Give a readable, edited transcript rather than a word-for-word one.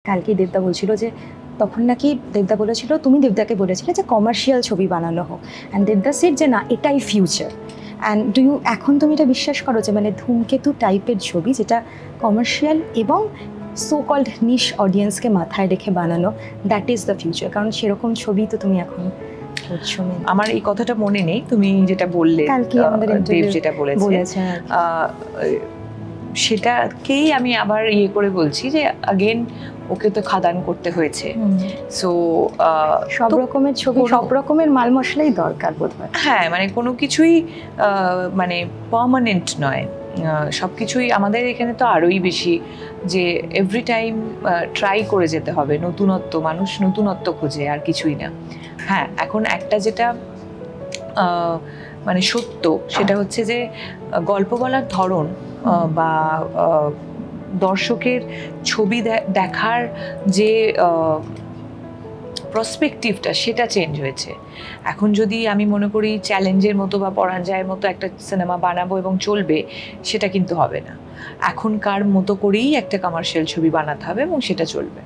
কালকে দেবদা বলছিল যে তখন নাকি দেবদা বলেছিল, তুমি দেবদাকে বলেছিলে যে কমার্শিয়াল ছবি বানানো হোক, অ্যান্ড দেবদা সেড যে না এটাই ফিউচার। অ্যান্ড এখন তুমি এটা বিশ্বাস করো যে মানে ধূমকেতু টাইপের ছবি যেটা কমার্শিয়াল এবং সো কল্ড নিশ অডিয়েন্সকে মাথায় রেখে বানানো, দ্যাট ইজ দ্য ফিউচার। কারণ সেরকম ছবি তো তুমি এখন করছো। আমার এই কথাটা মনে নেই, তুমি যেটা বললে দেব যেটা বলেছে সেটাকেই আমি আবার করে বলছি যে আগেন ওকে তো খাদান করতে হয়েছে। সো সব রকমের ছবি, সব রকমের মাল মশলাই দরকার বোধহয়। হ্যাঁ, মানে কোনো কিছুই মানে পার্মানেন্ট নয়, সব কিছুই আমাদের এখানে তো আরোই বেশি যে এভরি টাইম ট্রাই করে যেতে হবে, নতুনত্ব, মানুষ নতুনত্ব খোঁজে, আর কিছুই না। হ্যাঁ, এখন একটা যেটা মানে সত্য সেটা হচ্ছে যে গল্প বলার ধরন বা দর্শকের ছবি দেখার যে প্রসপেক্টিভটা সেটা চেঞ্জ হয়েছে। এখন যদি আমি মনে করি চ্যালেঞ্জের মতো বা পরাজয়ের মতো একটা সিনেমা বানাবো এবং চলবে, সেটা কিন্তু হবে না। এখনকার মতো করেই একটা কমার্শিয়াল ছবি বানাতে হবে এবং সেটা চলবে।